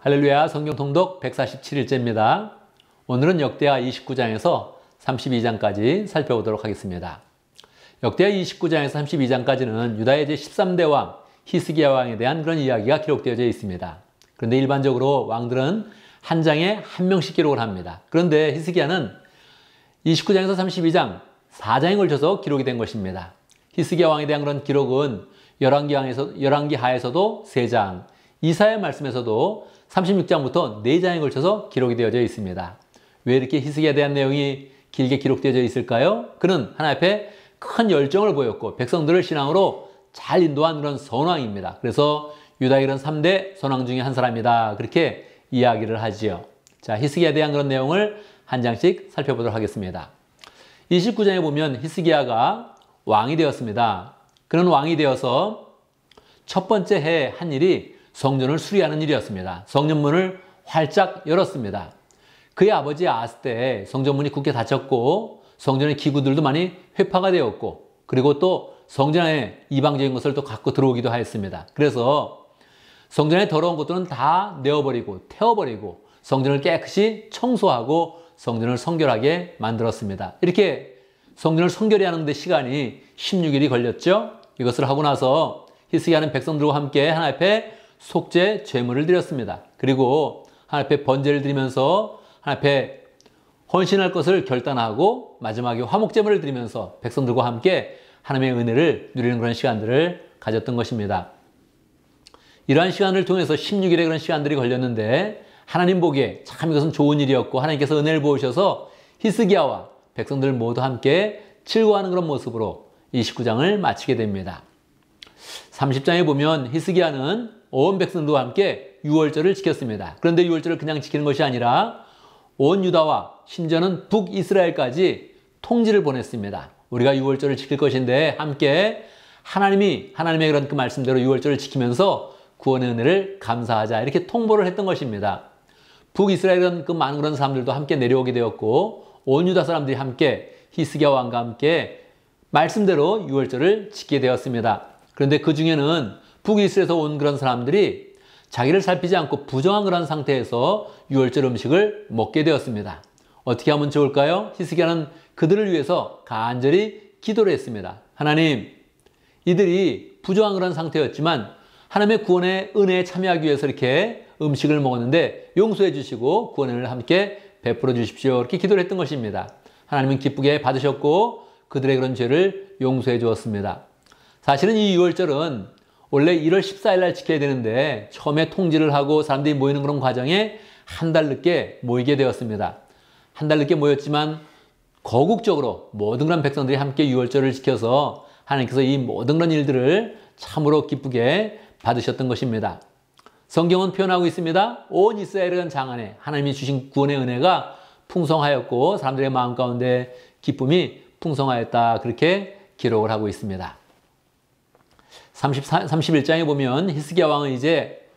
할렐루야, 성경 통독 147일째입니다. 오늘은 역대하 29장에서 32장까지 살펴보도록 하겠습니다. 역대하 29장에서 32장까지는 유다의 제13대 왕 히스기야 왕에 대한 그런 이야기가 기록되어져 있습니다. 그런데 일반적으로 왕들은 한 장에 한 명씩 기록을 합니다. 그런데 히스기야는 29장에서 32장 4장에 걸쳐서 기록이 된 것입니다. 히스기야 왕에 대한 그런 기록은 열왕기 하에서도 3장, 이사야 말씀에서도 36장부터 4장에 걸쳐서 기록이 되어져 있습니다. 왜 이렇게 히스기야에 대한 내용이 길게 기록되어져 있을까요? 그는 하나님 앞에 큰 열정을 보였고 백성들을 신앙으로 잘 인도한 그런 선왕입니다. 그래서 유다의 그런 3대 선왕 중에 한 사람이다. 그렇게 이야기를 하지요. 자, 히스기야에 대한 그런 내용을 한 장씩 살펴보도록 하겠습니다. 29장에 보면 히스기야가 왕이 되었습니다. 그는 왕이 되어서 첫 번째 해에 한 일이 성전을 수리하는 일이었습니다. 성전문을 활짝 열었습니다. 그의 아버지 아스 때 성전문이 굳게 닫혔고 성전의 기구들도 많이 회파가 되었고 그리고 또 성전에 이방적인 것을 또 갖고 들어오기도 하였습니다. 그래서 성전에 더러운 것들은 다 내어버리고 태워버리고 성전을 깨끗이 청소하고 성전을 성결하게 만들었습니다. 이렇게 성전을 성결히 하는 데 시간이 16일이 걸렸죠. 이것을 하고 나서 히스기야는 백성들과 함께 하나님 앞에 속죄 제물을 드렸습니다. 그리고 하나님 앞에 번제를 드리면서 하나님 앞에 헌신할 것을 결단하고 마지막에 화목제물을 드리면서 백성들과 함께 하나님의 은혜를 누리는 그런 시간들을 가졌던 것입니다. 이러한 시간을 통해서 16일의 그런 시간들이 걸렸는데 하나님 보기에 참 이것은 좋은 일이었고 하나님께서 은혜를 부으셔서 히스기야와 백성들 모두 함께 즐거워하는 그런 모습으로 29장을 마치게 됩니다. 30장에 보면 히스기야는 온 백성들과 함께 유월절을 지켰습니다. 그런데 유월절을 그냥 지키는 것이 아니라 온 유다와 심지어는 북이스라엘까지 통지를 보냈습니다. 우리가 유월절을 지킬 것인데 함께 하나님의 그런 그 말씀대로 유월절을 지키면서 구원의 은혜를 감사하자 이렇게 통보를 했던 것입니다. 북이스라엘은 그 많은 그런 사람들도 함께 내려오게 되었고 온 유다 사람들이 함께 히스기야 왕과 함께 말씀대로 유월절을 지키게 되었습니다. 그런데 그 중에는 북이스라엘에서 온 그런 사람들이 자기를 살피지 않고 부정한 그런 상태에서 유월절 음식을 먹게 되었습니다. 어떻게 하면 좋을까요? 히스기야는 그들을 위해서 간절히 기도를 했습니다. 하나님, 이들이 부정한 그런 상태였지만 하나님의 구원의 은혜에 참여하기 위해서 이렇게 음식을 먹었는데 용서해 주시고 구원을 함께 베풀어 주십시오. 이렇게 기도를 했던 것입니다. 하나님은 기쁘게 받으셨고 그들의 그런 죄를 용서해 주었습니다. 사실은 이 유월절은 원래 1월 14일 날 지켜야 되는데 처음에 통지를 하고 사람들이 모이는 그런 과정에 한 달 늦게 모이게 되었습니다. 한 달 늦게 모였지만 거국적으로 모든 그런 백성들이 함께 유월절을 지켜서 하나님께서 이 모든 그런 일들을 참으로 기쁘게 받으셨던 것입니다. 성경은 표현하고 있습니다. 온 이스라엘은 장안에 하나님이 주신 구원의 은혜가 풍성하였고 사람들의 마음 가운데 기쁨이 풍성하였다. 그렇게 기록을 하고 있습니다. 31장에 보면 히스기야 왕은 이제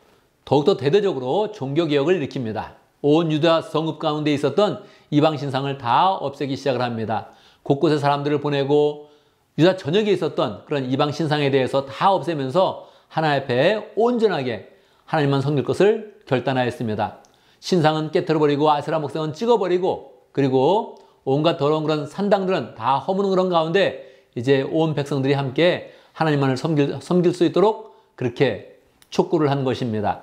더욱더 대대적으로 종교개혁을 일으킵니다. 온 유다 성읍 가운데 있었던 이방 신상을 다 없애기 시작을 합니다. 곳곳에 사람들을 보내고 유다 전역에 있었던 그런 이방 신상에 대해서 다 없애면서 하나님 앞에 온전하게 하나님만 섬길 것을 결단하였습니다. 신상은 깨트려버리고 아세라 목상은 찍어버리고 그리고 온갖 더러운 그런 산당들은 다 허무는 그런 가운데 이제 온 백성들이 함께 하나님만을 섬길 수 있도록 그렇게 촉구를 한 것입니다.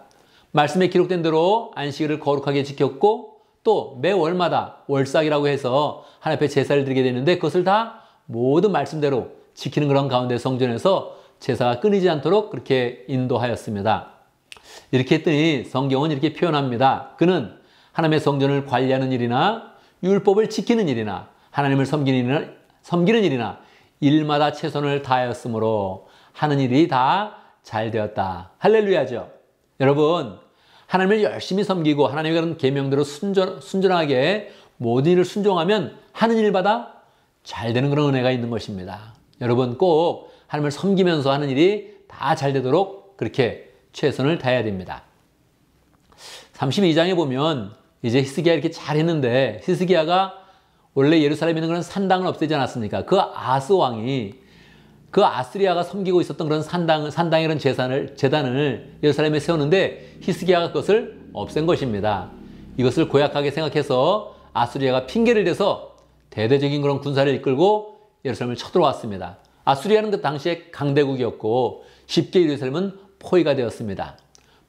말씀에 기록된 대로 안식일을 거룩하게 지켰고 또 매월마다 월삭이라고 해서 하나님 앞에 제사를 드리게 되는데 그것을 다 모든 말씀대로 지키는 그런 가운데 성전에서 제사가 끊이지 않도록 그렇게 인도하였습니다. 이렇게 했더니 성경은 이렇게 표현합니다. 그는 하나님의 성전을 관리하는 일이나 율법을 지키는 일이나 하나님을 섬기는 일이나 일마다 최선을 다하였으므로 하는 일이 다 잘 되었다. 할렐루야죠. 여러분, 하나님을 열심히 섬기고 하나님의 그런 계명대로 순전하게 모든 일을 순종하면 하는 일마다 잘 되는 그런 은혜가 있는 것입니다. 여러분 꼭 하나님을 섬기면서 하는 일이 다 잘 되도록 그렇게 최선을 다해야 됩니다. 32장에 보면 이제 히스기야 이렇게 잘 했는데 히스기야가 원래 예루살렘에 있는 그런 산당을 없애지 않았습니까? 그 아스 왕이 그 아스리아가 섬기고 있었던 그런 산당의 그런 재단을 예루살렘에 세우는데 히스기야가 그것을 없앤 것입니다. 이것을 고약하게 생각해서 아수리아가 핑계를 대서 대대적인 그런 군사를 이끌고 예루살렘을 쳐들어왔습니다. 아수리아는 그 당시에 강대국이었고 쉽게 예루살렘은 포위가 되었습니다.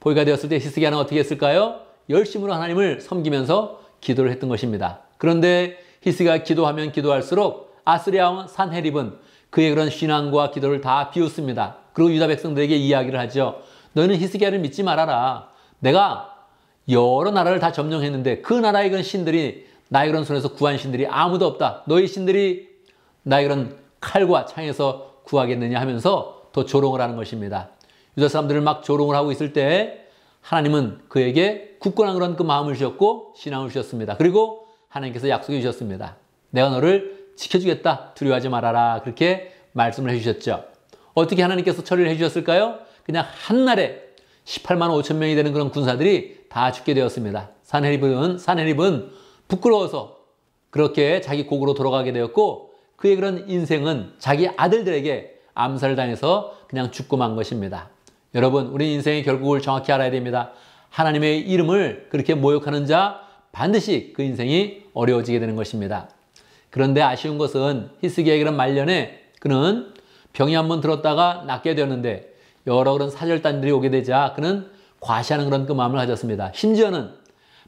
포위가 되었을 때 히스기야는 어떻게 했을까요? 열심으로 하나님을 섬기면서 기도를 했던 것입니다. 그런데 히스기야가 기도하면 기도할수록 아수리아 왕 산헤립은 그의 그런 신앙과 기도를 다 비웃습니다. 그리고 유다 백성들에게 이야기를 하죠. 너희는 히스기야를 믿지 말아라. 내가 여러 나라를 다 점령했는데 그 나라의 그런 신들이 나의 그런 손에서 구한 신들이 아무도 없다. 너희 신들이 나의 그런 칼과 창에서 구하겠느냐 하면서 더 조롱을 하는 것입니다. 유다 사람들을 막 조롱을 하고 있을 때 하나님은 그에게 굳건한 그런 그 마음을 주셨고 신앙을 주셨습니다. 그리고 하나님께서 약속해 주셨습니다. 내가 너를 지켜주겠다. 두려워하지 말아라. 그렇게 말씀을 해주셨죠. 어떻게 하나님께서 처리를 해주셨을까요? 그냥 한날에 18만 5천 명이 되는 그런 군사들이 다 죽게 되었습니다. 산헤립은 부끄러워서 그렇게 자기 고국으로 돌아가게 되었고 그의 그런 인생은 자기 아들들에게 암살을 당해서 그냥 죽고 만 것입니다. 여러분, 우리 인생의 결국을 정확히 알아야 됩니다. 하나님의 이름을 그렇게 모욕하는 자 반드시 그 인생이 어려워지게 되는 것입니다. 그런데 아쉬운 것은 히스기야의 그런 말년에 그는 병이 한번 들었다가 낫게 되었는데 여러 그런 사절단들이 오게 되자 그는 과시하는 그런 그 마음을 가졌습니다. 심지어는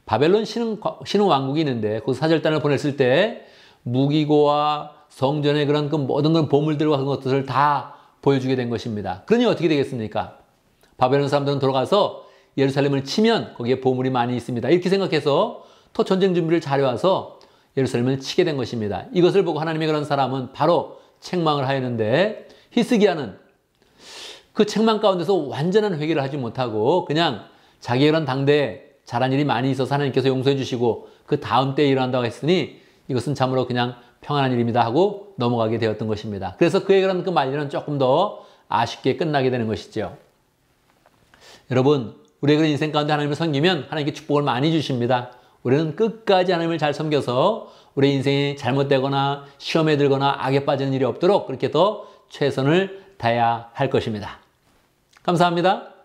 바벨론 신흥 왕국이 있는데 그 사절단을 보냈을 때 무기고와 성전의 그런 그 모든 그런 보물들과 그런 것들을 다 보여주게 된 것입니다. 그러니 어떻게 되겠습니까? 바벨론 사람들은 돌아가서 예루살렘을 치면 거기에 보물이 많이 있습니다. 이렇게 생각해서 또 전쟁 준비를 잘해와서 예루살렘을 치게 된 것입니다. 이것을 보고 하나님의 그런 사람은 바로 책망을 하였는데 히스기야는 그 책망 가운데서 완전한 회개를 하지 못하고 그냥 자기의 그런 당대에 잘한 일이 많이 있어서 하나님께서 용서해 주시고 그 다음 때에 일어난다고 했으니 이것은 참으로 그냥 평안한 일입니다 하고 넘어가게 되었던 것입니다. 그래서 그의 그런 그 말년은 조금 더 아쉽게 끝나게 되는 것이죠. 여러분, 우리의 그런 인생 가운데 하나님을 섬기면 하나님께 축복을 많이 주십니다. 우리는 끝까지 하나님을 잘 섬겨서 우리 인생이 잘못되거나 시험에 들거나 악에 빠지는 일이 없도록 그렇게 더 최선을 다해야 할 것입니다. 감사합니다.